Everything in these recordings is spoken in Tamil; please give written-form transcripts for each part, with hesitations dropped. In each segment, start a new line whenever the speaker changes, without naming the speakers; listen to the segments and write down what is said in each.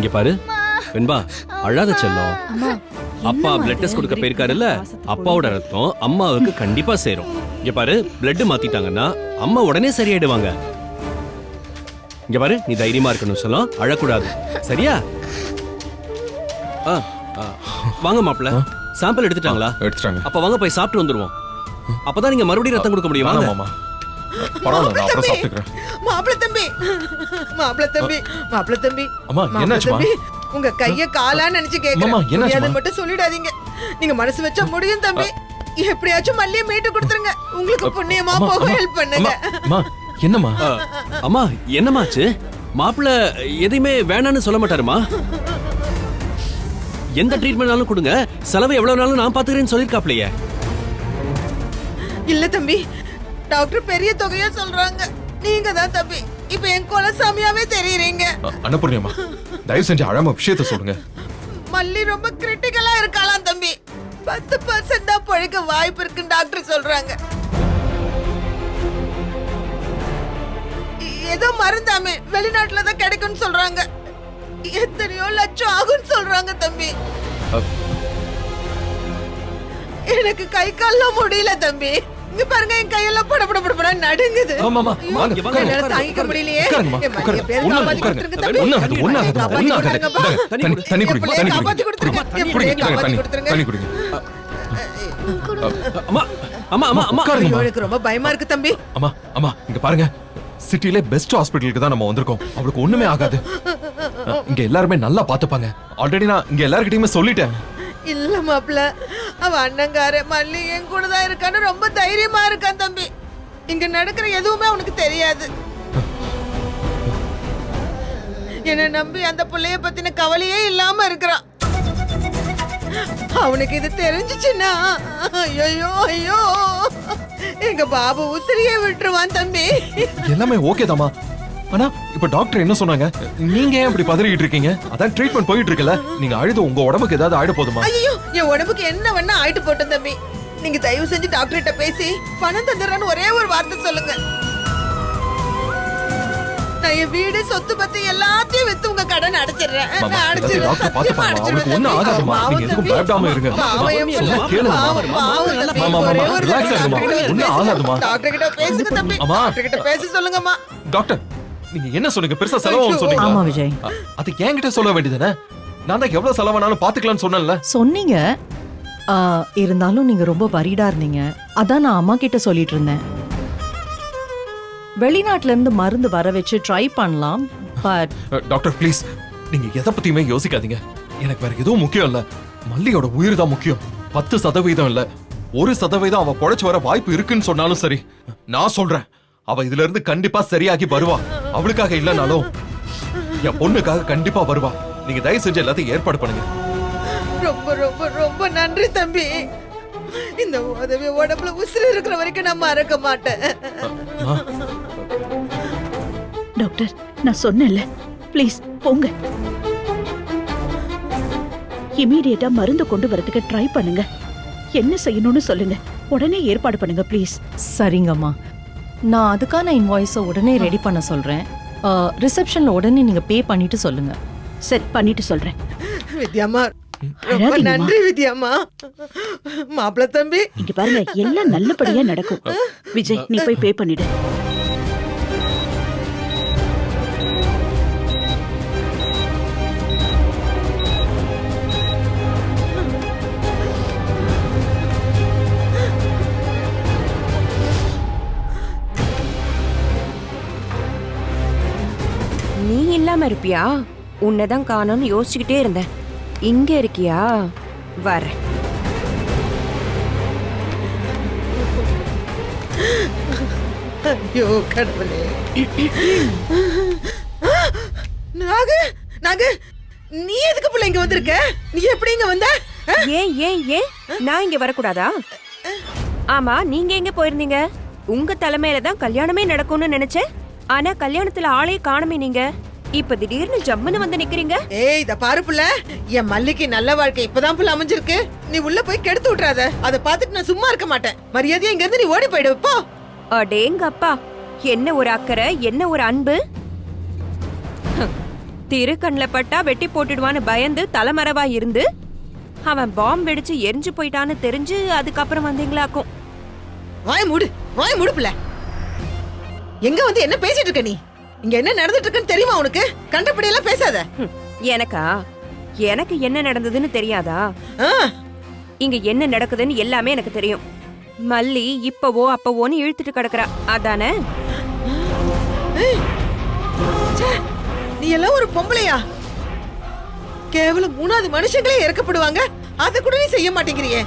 இங்க பாரு வெண்பா, அழாத செல்லம். அப்பா பிளட் டெஸ்ட் கொடுக்க போயிருக்காருல்ல, அப்பாவோட ரத்தம் அம்மாவுக்கு கண்டிப்பா சேரும். இங்க பாரு, பிளட் மாத்திட்டாங்கன்னா அம்மா உடனே சரியாயிடுவாங்க. இங்க பாரு, நீ தைரியமா இருக்கணும் செல்லம், அழக்கூடாது, சரியா? வாங்க மாப்பிள்ள, சாம்பிள் எடுத்துட்டாங்களா?
எடுத்துட்டாங்க.
அப்ப வாங்க போய் சாப்பிட்டு வந்துருவோம். அப்பதான் நீங்க மறுபடியும் ரத்தம் கொடுக்க முடியும். வாங்க
மாமா, பரவாயில்ல, நான் அப்புறம் சாப்பிட்டுக்கிறேன்.
மாப்பிள்ள தம்பி, மாப்பிள்ள தம்பி, மாப்பிள்ள தம்பி,
அம்மா, என்னாச்சுமா?
உங்க கைய காலா நினைச்சு கேக்குறேன். அதை மட்டும் சொல்லிடாதீங்க. நீங்க மனசு வச்சா முடியும் தம்பி. எப்படியாச்சும் மல்லியை மீட்டு கொடுத்துருங்க. உங்களுக்கு புண்ணியமா போக ஹெல்ப் பண்ணுங்க.
என்னம்மா?
அம்மா, என்னமாச்சு? மாப்பிள்ள எதையுமே வேணான்னு சொல்ல மாட்டாருமா? எந்த ட்ரீட்மெண்ட்னாலும் கொடுங்க, செலவு எவ்வளவு நாளும் நான் பாத்துக்கிறேன்னு சொல்லிருக்காப்லையே.
இல்ல தம்பி, டாக்டர் பெரிய தொகையா சொல்றாங்க. நீங்க தான் தம்பி இப்ப என் குலசாமியாவே தெரியுறீங்க.
அன்னபூர்ணியம்மா, தயவு செஞ்சு அழாம விஷயத்த சொல்லுங்க.
மல்லி ரொம்ப கிரிட்டிக்கலா இருக்காளாம் தம்பி. 10% தான் பழுக்க வாய்ப்பு இருக்குன்னு டாக்டர் சொல்றாங்க. ஏதோ மருந்தாமே வெளிநாட்டுல தான் கிடைக்கும்னு சொல்றாங்க. எத்தனையோ லட்சம் ஆகும்னு சொல்றாங்க தம்பி. எனக்கு கை கால்லாம் முடியல தம்பி. இங்க பாருங்க, என் கையெல்லாம் படபட நடுங்குது. என்னால தாங்கிக்க முடியலையே.
தண்ணி குடிங்க.
எனக்கு ரொம்ப பயமா இருக்கு தம்பி.
அம்மா, அம்மா, இங்க பாருங்க, சிட்டில பெஸ்ட் ஹாஸ்பிடலுக்கு தான் நம்ம வந்திருக்கோம். அவளுக்கு ஒண்ணுமே ஆகாது. இங்க எல்லாருமே நல்லா பாத்துப்பாங்க. ஆல்ரெடி நான் இங்க எல்லார்கிட்டயுமே சொல்லிட்டேன்.
இல்ல மாப்பிள்ள, அவ அண்ணங்கார மல்லி என் கூட தான் இருக்கான்னு ரொம்ப தைரியமா இருக்கான் தம்பி. இங்க நடக்கிற எதுவுமே அவனுக்கு தெரியாது. என்ன நம்பி அந்த பிள்ளைய பத்தின கவலையே இல்லாம இருக்கிறான். அவனுக்கு இது தெரிஞ்சிச்சுன்னா ஐயோ ஐயோ, எங்க பாபு உசிரியே விட்டுருவான் தம்பி.
எல்லாமே ஓகே தாமா. ஆனா இப்ப டாக்டர் என்ன சொன்னாங்க? நீங்க ஏன் இப்படி பதறிட்டு இருக்கீங்க? அதான் ட்ரீட்மெண்ட் போயிட்டு இருக்குல்ல. நீங்க அழுது உங்க உடம்புக்கு ஏதாவது ஆயிட போதுமா?
ஐயோ, என் உடம்புக்கு என்ன வேணா ஆயிட்டு போட்டோம் தம்பி. நீங்க தயவு செஞ்சு டாக்டர்கிட்ட பேசி பணம் தந்துடுறேன்னு ஒரே ஒரு வார்த்தை சொல்லுங்க. நான் என் வீடு சொத்து பத்தி எல்லாத்தையும் வித்து உங்க கடன் அடைச்சிடுறேன்.
டாக்டர் பாத்துப்பாங்க, அவளுக்கு ஒண்ணும் ஆகாதுமா. நீங்க எதுக்கும் பயப்படாம இருங்க. சொன்னா கேளுங்க. ரிலாக்ஸ் ஆகுமா, ஒண்ணும் ஆகாதுமா.
டாக்டர் கிட்ட பேசுங்க தம்பி. டாக்டர் கிட்ட பேசி சொல்லுங்கம்மா.
டாக்டர், நீங்க என்ன சொன்னீங்க? பெருசா செலவாகும் சொன்னீங்க.
ஆமா விஜய்,
அது என்கிட்ட சொல்ல வேண்டியதானே? நான் தான் எவ்வளவு செலவானாலும் பாத்துக்கலாம்னு சொன்னேன்ல.
சொன்னீங்க. இருந்தாலும் நீங்க ரொம்ப வரிடா இருந்தீங்க. அதான் நான் அம்மா கிட்ட சொல்லிட்டு இருந்தேன். வெளிநாட்டுல இருந்து மருந்து வர வச்சு ட்ரை பண்ணலாம். பட்
டாக்டர் ப்ளீஸ், நீங்க எதை பத்தியுமே யோசிக்காதீங்க. எனக்கு வேற எதுவும் முக்கியம் இல்ல. மல்லியோட உயிர் தான் முக்கியம். 10% இல்ல, 1% அவ பொழைச்சு வர வாய்ப்பு இருக்குன்னு சொன்னாலும் சரி. நான் சொல்றேன், அவ இதுல இருந்து கண்டிப்பா சரியாகி வருவா. அவளுக்காக இல்லனாலும் என் பொண்ணுக்காக கண்டிப்பா வருவா. நீங்க தயவு செஞ்சு எல்லாத்தையும் ஏற்பாடு பண்ணுங்க.
ரொம்ப ரொம்ப ரொம்ப நன்றி தம்பி. இந்த உதவி உடம்புல உசுறு இருக்கிற வரைக்கும் நான் மறக்க மாட்டேன்.
டாக்டர், நான் சொன்னேன்ல, ப்ளீஸ் போங்க. இமீடியட்டா மருந்து கொண்டு வரதுக்கு ட்ரை பண்ணுங்க. என்ன செய்யணும்னு சொல்லுங்க, உடனே ஏற்பாடு பண்ணுங்க ப்ளீஸ்.
சரிங்கம்மா, நான் அதுக்கான இன்வாய்ஸை உடனே ரெடி பண்ண சொல்றேன். ரிசப்ஷன்ல உடனே நீங்க பே பண்ணிட்டு சொல்லுங்க.
சரி, பண்ணிட்டு சொல்றேன்.
வித்யாமா, ரொம்ப நன்றி வித்யாமா. மாப்பிள்ள தம்பி,
இங்க பாருங்க, எல்லாம் நல்லபடியா நடக்கும். விஜய், நீ போய் பே பண்ணிடு.
நீ இல்லாம இருப்பியா? உன்னதான் காணோம்னு யோசிச்சுக்கிட்டே இருந்தேன். இங்க இருக்கியா? வர.
ஐயோ கடவுளே. நாகு, நாகு, நீ எதுக்கு புள்ள இங்க வந்திருக்க? நீ எப்படி இங்க வந்த?
ஏன் ஏன் ஏன் நான் இங்க வரக்கூடாதா? ஆமா, நீங்க எங்க போயிருந்தீங்க? உங்க தலைமையில தான் கல்யாணமே நடக்கும்னு நினைச்சேன். ஆனா கல்யாணத்துல ஆளே காணுமே. நீங்க இப்ப திடீர்னு ஜம்முன்னு வந்து நிக்கிறீங்க.
ஏய், இத பாரு புள்ள, என் மல்லிக்கு நல்ல வாழ்க்கை இப்பதான் புள்ள அமைஞ்சிருக்கு. நீ உள்ள போய் கெடுத்து விட்டுறாத. அதை பார்த்துட்டு நான் சும்மா இருக்க மாட்டேன். மரியாதையா இங்க இருந்து நீ ஓடி போயிடு போ.
அடேங்க அப்பா, என்ன ஒரு அக்கறை, என்ன ஒரு அன்பு. திருக்கண்ல பட்டா வெட்டி போட்டுடுவான்னு பயந்து தலைமறைவா இருந்து அவன் பாம்பு வெடிச்சு எரிஞ்சு போயிட்டான்னு தெரிஞ்சு அதுக்கப்புறம் வந்தீங்களாக்கும்.
வாய் மூடு பிள்ளை. எங்க வந்து என்ன பேசிட்டு இருக்க நீ? இங்க என்ன நடந்துட்டு இருக்குன்னு தெரியுமா உனக்கு? கண்டபடி எல்லாம் பேசாத.
எனக்கு என்ன நடந்ததுன்னு தெரியாதா?
ஆ,
இங்க என்ன நடக்குதுன்னு எல்லாமே எனக்கு தெரியும். மல்லி இப்பவோ அப்பவோன்னு இழுத்துட்டு கிடக்குறா, அதானே?
ச்சே, நீ எல்லாம் ஒரு பொம்பளையா? கேவலம் 3வது மனுஷங்களே இறக்கப்படுவாங்க, அத கூட நீ செய்ய மாட்டேங்கிறியே.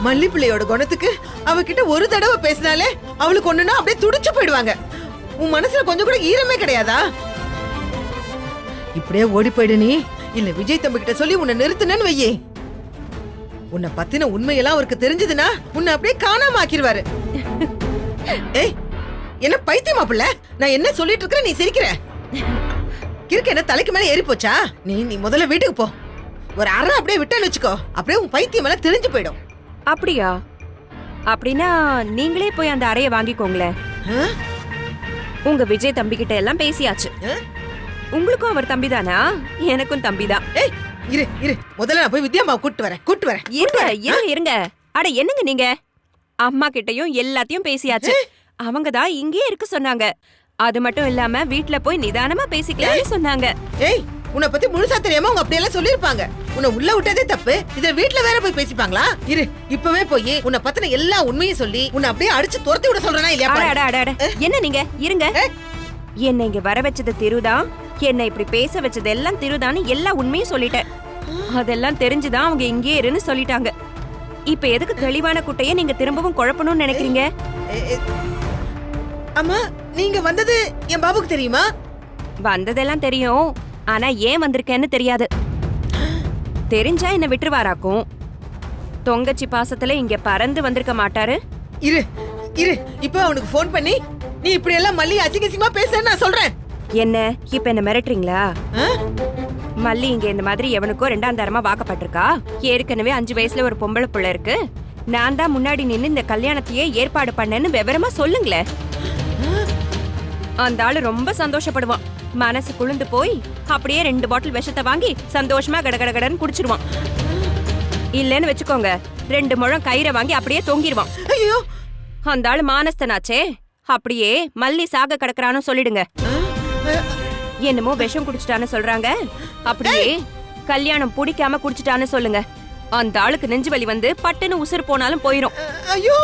மல்லி பிள்ளையோட குணத்துக்கு அவகிட்ட ஒரு தடவை பேசினாலே அவளுக்கு ஒண்ணுன்னா அப்படியே துடிச்சு போயிடுவாங்க. உன் மனசுல கொஞ்சம் கூட ஈரமே கிடையாதா? இப்படியே ஓடி போயிடு நீ. இல்ல விஜய் தம்பி கிட்ட சொல்லி உன்னை நிறுத்தினு வையே. உன்னை பத்தின உண்மையெல்லாம் அவருக்கு தெரிஞ்சதுன்னா உன்னை அப்படியே காணாம ஆக்கிடுவாரு. ஏய், என்ன பைத்தியமா பிள்ளை? நான் என்ன சொல்லிட்டு இருக்கேன், நீ சிரிக்கிற? கிறுக்கு என்ன தலைக்கு மேல ஏறி போச்சா? நீ முதல்ல வீட்டுக்கு போ. ஒரு அரை அப்படியே விட்டேன்னு வச்சுக்கோ, அப்படியே உன் பைத்தியம் எல்லாம் தெரிஞ்சு போயிடும்.
அப்படியா? அப்படின்னா நீங்களே போய் அந்த அறைய வாங்கிக்கோங்களேன்.
ஆ?
உங்க விஜய் தம்பி கிட்ட எல்லாம் பேசியாச்சு.
ஆ?
உங்களுக்கும் அவர் தம்பிதானா? எனக்கும் தம்பிதான்.
ஏய், இரு முதல்ல நான் போய் வித்யாம்மாவை கூட்டு வரேன்.
இருங்க. அட என்னங்க நீங்க? அம்மா கிட்டயும் எல்லாத்தையும் பேசியாச்சு. அவங்க தான் இங்கேயே இருக்க சொன்னாங்க. அது மட்டும் இல்லாம வீட்ல போய் நிதானமா பேசிக்கலாம்னு சொன்னாங்க.
ஏய், உன்னை பத்தி முழுசா தெரியாம அவங்க அப்படி எல்லாம் சொல்லிருப்பாங்க. உன்னை உள்ள விட்டதே தப்பு, இத வீட்ல வேற போய் பேசிப்பாங்களா? இரு, இப்பவே போய் உன்னை பத்தின எல்லா உண்மையும் சொல்லி உன்னை அப்படியே அடிச்சு துரத்தி விட சொல்றேனா இல்லையா?
அட என்ன நீங்க? இருங்க. என்னை இங்க வர வச்சது திருதான், என்னை இப்படி பேச வச்சது எல்லாம் திருதான்னு எல்லா உண்மையும் சொல்லிட்டேன். அதெல்லாம் தெரிஞ்சுதான் அவங்க இங்கே இருன்னு சொல்லிட்டாங்க. இப்ப எதுக்கு தெளிவான குட்டைய நீங்க திரும்பவும் குழப்பணும்னு நினைக்கிறீங்க?
அம்மா, நீங்க வந்தது என் பாபுக்கு தெரியுமா?
வந்ததெல்லாம் தெரியும், ஆனா ஏன் வந்திருக்கேன்னு தெரியாது. தெரிஞ்சா என்ன விட்டுருவாராக்கும். தொங்கச்சி பாசத்துல இங்க பறந்து வந்திருக்க மாட்டாரு.
இரு இப்ப அவனுக்கு போன் பண்ணி நீ இப்படி எல்லாம் மல்லி அசிங்கசியமா பேசுறேன்னு நான் சொல்றேன்.
என்ன இப்ப என்ன மிரட்டுறீங்களா?
ஆ?
மல்லி இங்க இந்த மாதிரி எவனுக்கோ 2ஆம் தரமா வாக்கப்பட்டிருக்கா. ஏற்கனவே 5 வயசுல ஒரு பொம்பளை புள்ள இருக்கு. நான் தான் முன்னாடி நின்னு இந்த கல்யாணத்தையே ஏற்பாடு பண்ணேன்னு விவரமா சொல்லுங்களேன். அந்த ஆளு ரொம்ப சந்தோஷப்படுவான். மனசு குளிர்ந்து போய் அப்படியே 2 பாட்டில் விஷத்தை வாங்கி சந்தோஷமா கடகடன்னு குடிச்சிருவான். இல்லன்னு வச்சுக்கோங்க, 2 முழம் கயிறை வாங்கி அப்படியே தொங்கிடுவான்.
ஐயோ,
அந்த ஆளு மானஸ்தனாச்சே. அப்படியே மல்லி சாக கிடக்குறான்னு சொல்லிடுங்க. என்னமோ விஷம் குடிச்சிட்டான்னு சொல்றாங்க. அப்படியே கல்யாணம் பிடிக்காம குடிச்சிட்டான்னு சொல்லுங்க. அந்த ஆளுக்கு நெஞ்சு வலி வந்து பட்டுன்னு உசுறு போனாலும் போயிரும்.
ஐயோ,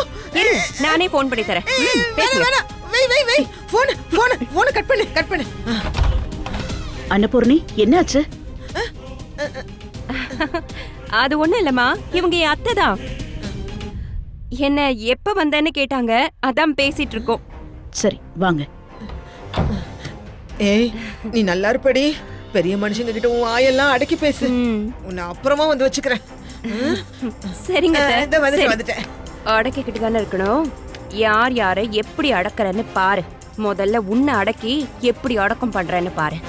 நானே போன் பண்ணி தரேன்.
வேணாம். வெய் போன் கட் பண்ணு.
அன்னபூர்ணி, என்னாச்சு?
அது ஒண்ணும் இல்லம்மா, இவங்க என் அத்தை தான். என்ன எப்ப வந்தேன்னு கேட்டாங்க, அதான் பேசிட்டு இருக்கோம்.
சரி, வாங்க.
ஏய், நீ நல்லா இருப்படி. பெரிய மனுஷங்க கிட்ட உன் ஆயெல்லாம் அடக்கி பேசு. உன்னை அப்புறமா வந்து வச்சுக்கிறேன்.
சரிங்க அத்தை.
வந்துட்டேன்.
அடக்கிக்கிட்டு தானே இருக்கணும். யார் யாரை எப்படி அடக்குறேன்னு பாரு. முதல்ல உன்னை அடக்கி எப்படி அடக்கம் பண்றேன்னு பாரு.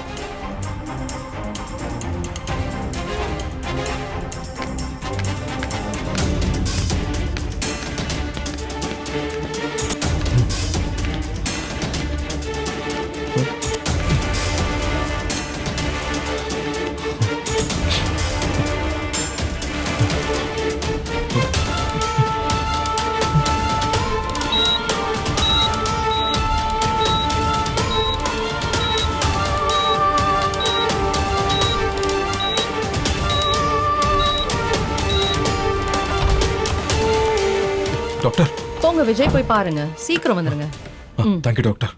டாக்டர்,
போங்க விஜய், போய் பாருங்க. சீக்கிரம் வந்துருங்க.
Thank you doctor.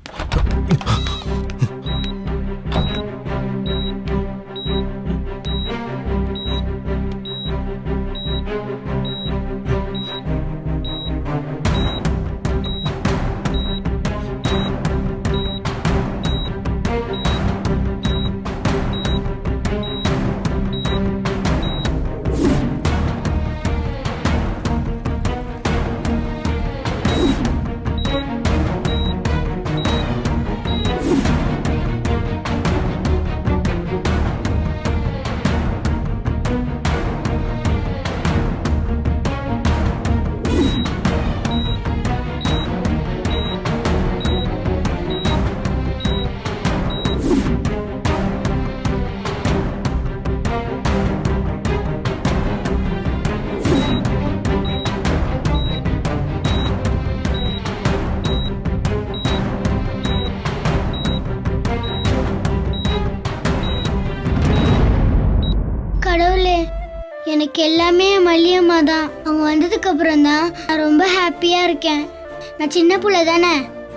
எனக்கு எல்லாமே மல்லியம்மா தான். அவங்க வந்ததுக்கு அப்புறம் தான் நான் ரொம்ப ஹாப்பியா இருக்கேன். நான் சின்ன புள்ள தானே,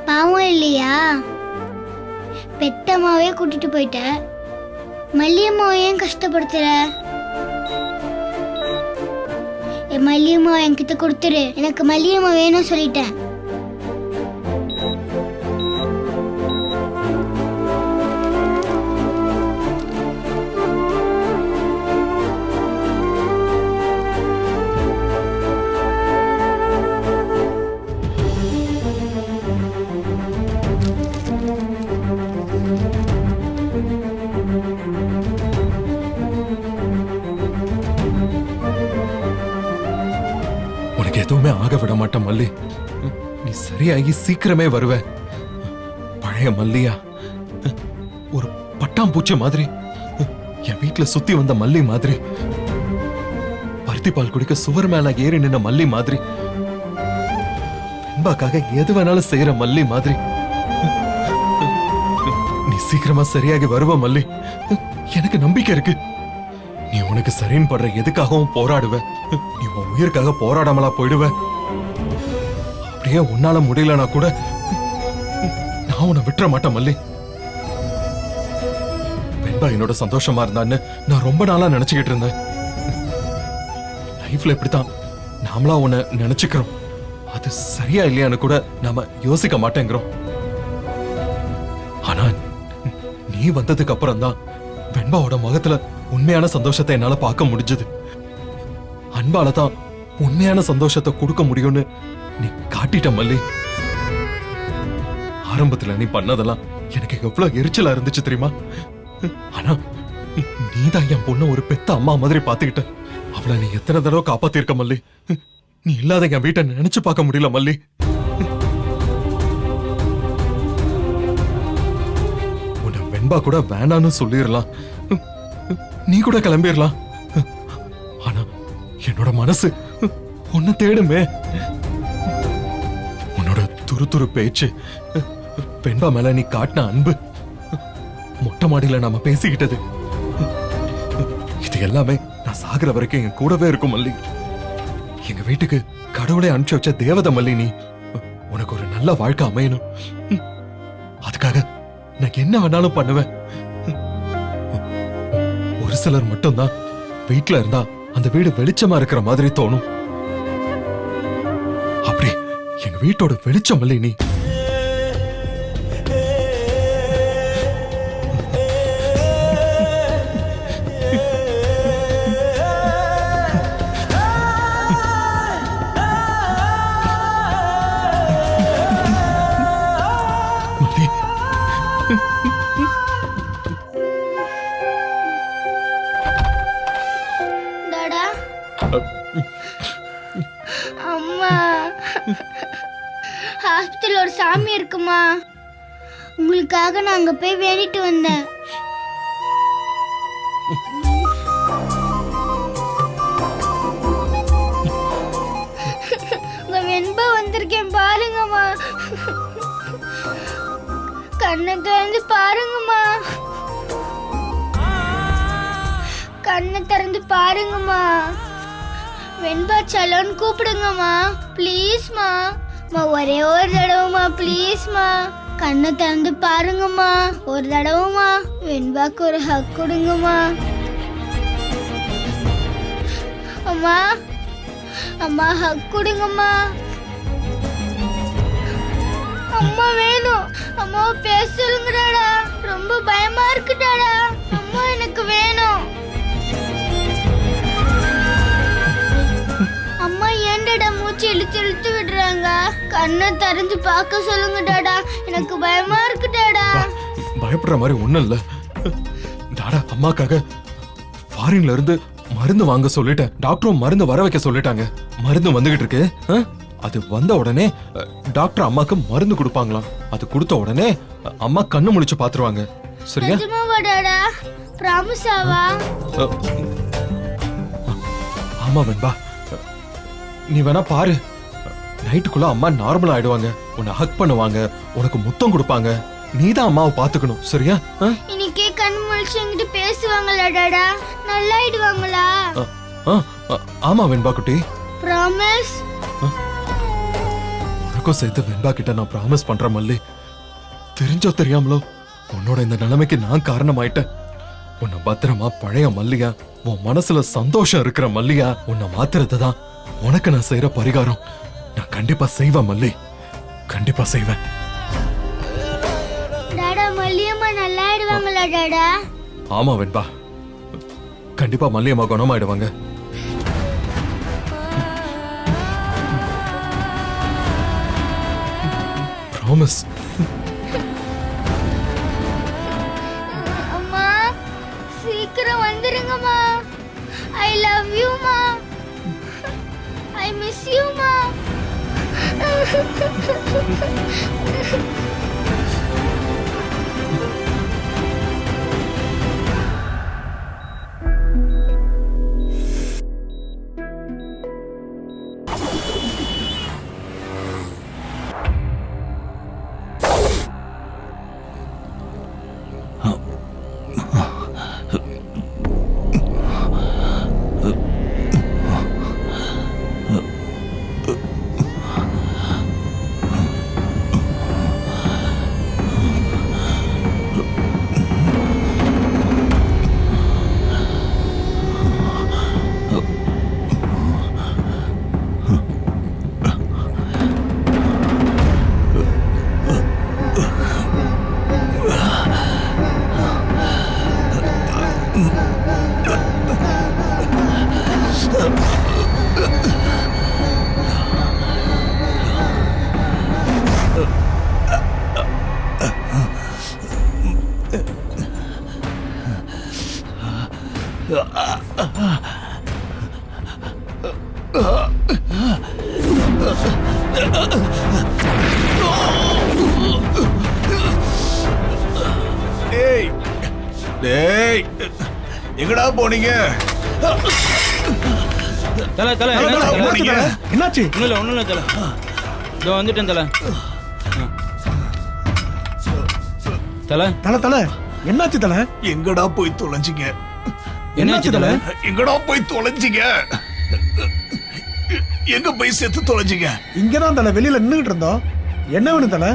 பாவம் இல்லையா? பெத்தம்மாவே கூட்டிட்டு போயிட்ட, மல்லியம்மாவை ஏன் கஷ்டப்படுத்துற? என் மல்லியம்மாவை என்கிட்ட கொடுத்துரு. எனக்கு மல்லியம்மா வேணும் சொல்லிட்டேன்.
உனக்கு எதுவுமே ஆக விட மாட்டேன் மல்லி. நீ சரியாகி சீக்கிரமே வருவ. பழைய மல்லியா, ஒரு பட்டாம்பூச்சி மாதிரி, என் வீட்டுல சுத்தி வந்த மல்லி மாதிரி, பருத்தி பால் குடிக்க சுவர் மேல ஏறி நின்ன மல்லி மாதிரி, வெண்பாக்காக எது வேணாலும் செய்யற மல்லி மாதிரி. நீ சீக்கிரமா சரியாகி வருவ மல்லி. எனக்கு நம்பிக்கை இருக்கு. நீ உனக்கு சரின்னு படுற எதுக்காகவும் போராடுவ. நீ உன் உயிருக்காக போராடாமலா போயிடுவ. அப்படியே உன்னால முடியலனா கூட நான் உன்னை விட்டுற மாட்டேன் மல்லி. வெண்பா என்னோட சந்தோஷமா இருந்தான்னு நான் ரொம்ப நாளா நினைச்சுக்கிட்டு இருந்தேன். லைஃப்ல இப்படித்தான் நாமளா உன்னை நினைச்சுக்கிறோம். அது சரியா இல்லையான்னு கூட நாம யோசிக்க மாட்டேங்கிறோம். ஆனா நீ வந்ததுக்கு அப்புறம் தான் வெண்பாவோட முகத்துல உண்மையான சந்தோஷத்தை என்னால பார்க்க முடிஞ்சது. அன்பால தான் உண்மையான சந்தோஷத்தை கொடுக்க முடியும்னு நீ காட்டிட்ட மல்லி. ஆரம்பத்துல நீ பண்ணதெல்லாம் எனக்கு எவ்வளவு எரிச்சலா இருந்துச்சு தெரியுமா? ஆனா நீதான் என் பொண்ணு ஒரு பெத்த அம்மா மாதிரி பாத்துக்கிட்ட. அவளை நீ எத்தனை தடவை காப்பாத்திருக்க மல்லி. நீ இல்லாத என் வீட்டை நினைச்சு பார்க்க முடியல மல்லி. உன்னை வெண்பா கூட வேணான்னு சொல்லிடலாம், நீ கூட கிளம்பிடலாம். ஆனா என்னோட மனசு உன்னை தேடுமே. உன்னோட துரு பேச்சு, வெண்பா மேல நீ காட்டின அன்பு, மொட்டை மாடியில நாம பேசிக்கிட்டது, இது எல்லாமே நான் சாகுற வரைக்கும் என் கூடவே இருக்கும் மல்லி. எங்க வீட்டுக்கு கடவுளை அனுப்பிச்சு வச்ச தேவதை மல்லி நீ. உனக்கு ஒரு நல்ல வாழ்க்கை அமையணும், அதுக்காக நான் என்ன வேணாலும் பண்ணுவேன். ஒரு சிலர் மட்டும்தான் வீட்டுல இருந்தா அந்த வீடு வெளிச்சமா இருக்கிற மாதிரி தோணும். அப்படி எங்க வீட்டோட வெளிச்சம் இல்லை நீ.
டாடா, அம்மா, ஹாஸ்பிட்டல் ஒரு சாமி இருக்குமா, உங்களுக்காக நான் அங்க போய் வேண்டிட்டு வந்தேன். உங்க வெண்பா வந்திருக்கேன் பாருங்கம்மா. கண்ணை திறந்து பாருங்கம்மா, கண்ணை திறந்து பாருங்கம்மா. வெண்பா சலோன்னு கூப்பிடுங்கம்மா, ப்ளீஸ்மா. ஒரே ஒரு தடவைமா, ப்ளீஸ்மா. கண்ணை திறந்து பாருங்கம்மா, ஒரு தடவைமா. வெண்பாக்கு ஒரு ஹக் கொடுங்கம்மா. அம்மா, அம்மா ஹக் கொடுங்கம்மா. அம்மா வேணும், அம்மாவை பேச சொல்லுங்கடாடா. ரொம்ப பயமா இருக்குடாடா. அம்மா எனக்கு வேணும். அம்மா ஏன்டா மூச்சு இழுத்து இழுத்து விடுறாங்க? கண்ணை திறந்து பார்க்க சொல்லுங்க டாடா, எனக்கு பயமா இருக்கு டாடா.
பயப்படுற மாதிரி ஒண்ணும் இல்ல டாடா. அம்மாக்காக ஃபாரின்ல இருந்து மருந்து வாங்க சொல்லிட்டேன். டாக்டரும் மருந்து வர வைக்க சொல்லிட்டாங்க. மருந்து வந்துகிட்டு இருக்கு. அது வந்த உடனே டாக்டர் அம்மாக்கு மருந்து கொடுப்பாங்களாம். அது கொடுத்த உடனே அம்மா கண்ணு முழிச்சு பாத்துருவாங்க. சரியா?
நிஜமாவா டாடா? பிராமிஸாவா?
ஆமா வெண்பா, நீ வேணா பாரு. நைட்டுக்குள்ள அம்மா நார்மல் ஆயிடுவாங்க. உன்னை ஹக் பண்ணுவாங்க, உனக்கு முத்தம் கொடுப்பாங்க. நீதான் அம்மாவை பாத்துக்கணும். சரியா?
இன்னைக்கே கண் முழிச்சு என்கிட்ட பேசுவாங்களா டாடா? நல்லாயிடுவாங்களா?
ஆமா வெண்பா குட்டி,
ப்ராமிஸ்.
உனக்கும் சேர்த்து வெண்பா கிட்ட நான் ப்ராமிஸ் பண்றேன் மல்லி. தெரிஞ்சோ தெரியாமலோ உன்னோட இந்த நிலைமைக்கு நான் காரணமாயிட்டேன். உன்னை பத்திரமா பழைய மல்லியா, உன் மனசுல சந்தோஷம் இருக்கிற மல்லியா உன்னை மாத்துறது தான் உனக்கு நான் செய்யற பரிகாரம். நான் கண்டிப்பா செய்வேன் மல்லி, கண்டிப்பா செய்வேன்.
டாடா மல்லியம்மா நல்லா ஆயிடுவாங்களா டாடா?
ஆமா வெண்பா, கண்டிப்பா மல்லியம்மா குணமாயிடுவாங்க. ப்ராமிஸ்.
அம்மா சீக்கிரம் வந்துருங்கம்மா. ஐ லவ் யூ மா. ஐ மிஸ் யூ மா.
டேய் டேய் எங்கடா போனீங்க?
தல தல
எங்க போனீங்க?
என்னாச்சு? ஒண்ணும் இல்ல தல. இதோ வந்துட்டேன் தல. தல
தல தல என்னாச்சு தல?
எங்கடா போய் தொலைஞ்சீங்க?
என்னாச்சு தல?
எங்கடா போய் தொலைஞ்சீங்க? எங்க போய் செத்து தொலைஞ்சீங்க?
இங்கதான் தல வெளியில நின்னுகிட்டு இருந்தோம். என்ன வேணும் தல?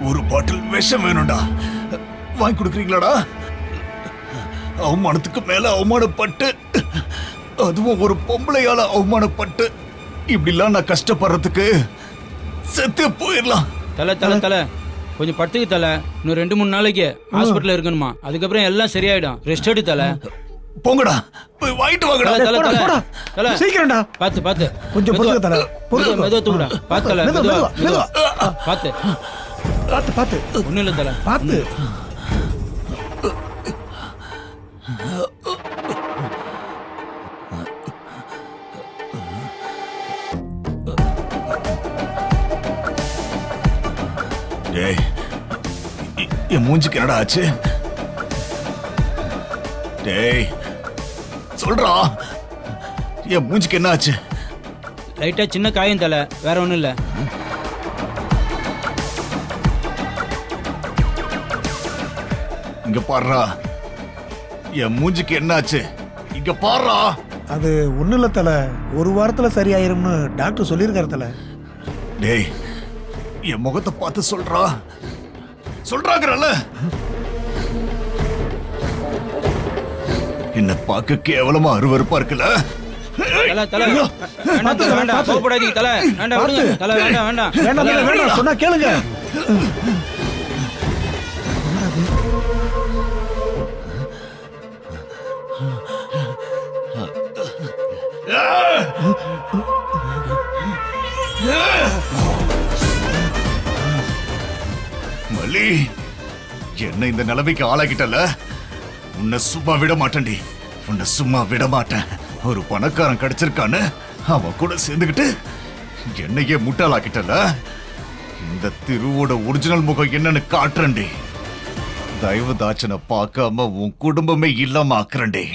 ஒரு பாட்டில் விஷம் வேணும்டா, வாங்கி கொடுக்குறீங்களாடா? அவமானத்துக்கு மேல அவமானப்பட்டு, அதுவும் ஒரு பொம்பளையால அவமானப்பட்டு, இப்படிலாம் நான் கஷ்டப்படுறதுக்கு செத்து போயிடலாம்.
தல தல தல கொஞ்சம் படுத்துக்கு தல. இன்னும் 2-3 நாளைக்கு ஹாஸ்பிட்டல்ல இருக்கணுமா. அதுக்கப்புறம் எல்லாம் சரியாயிடும். ரெஸ்ட் எடு தல.
போங்கடா, போய் வாங்கிட்டு வாங்கடா.
தல தல தல தல
சீக்கிரம்டா.
பாத்து பாத்து
கொஞ்சம் பொறுத்துக்க தல. பொறுத்துக்க.
மெதுவா தூங்குடா. பாத்து தல. மெதுவா மெதுவா பாத்து.
பாத்து பாத்து.
ஒண்ணும் இல்ல தல.
பாத்து.
டேய், என் மூஞ்சிக்கு என்னடா ஆச்சு? டேய் சொல்றா, என் மூஞ்சிக்கு என்ன ஆச்சு?
லைட்டா சின்ன காயம் தல, வேற ஒண்ணும் இல்ல.
இங்க பாருடா, என் மூஞ்சிக்கு என்ன ஆச்சு? இங்க பாருடா.
அது ஒண்ணும் இல்ல தல. ஒரு வாரத்துல சரியாயிரும்னு டாக்டர் சொல்லியிருக்காரு தல.
டேய், என் முகத்தை பார்த்து சொல்றா, சொல்றாங்கறல. என்ன பார்க்க கேவலமா அருவருப்பா இருக்குல்ல?
தல தல வேண்டாம் தல, வேண்டாம் கோபப்படாதீங்க தல. வேண்டாம் விடுங்க தல. வேண்டாம் வேண்டாம்
வேண்டாம் தல, வேண்டாம் சொன்னா கேளுங்க.
மல்லி, என்ன இந்த நிலைமைக்கு ஆளாக்கிட்டல? உன்னை சும்மா விட மாட்டேன்டி, உன்னை சும்மா விட மாட்டேன். ஒரு பணக்காரன் கிடைச்சிருக்கான்னு அவன் கூட சேர்ந்துக்கிட்டு என்னையே முட்டாளாக்கிட்டல. இந்த திருவோட ஒரிஜினல் முகம் என்னன்னு காட்டுறேன்டி. தயவு தாச்சனை பார்க்காம உன் குடும்பமே இல்லாம ஆக்குறேன்டி.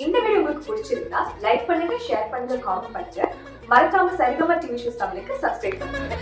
இந்த வீடியோ உங்களுக்கு பிடிச்சிருந்தா லைக் பண்ணுங்க, ஷேர் பண்ணுங்க, காமெண்ட் பண்ணுங்க. மறக்காம சரிகமா டிவி ஷோஸ் தமிழுக்கு சப்ஸ்கிரைப் பண்ணுங்க.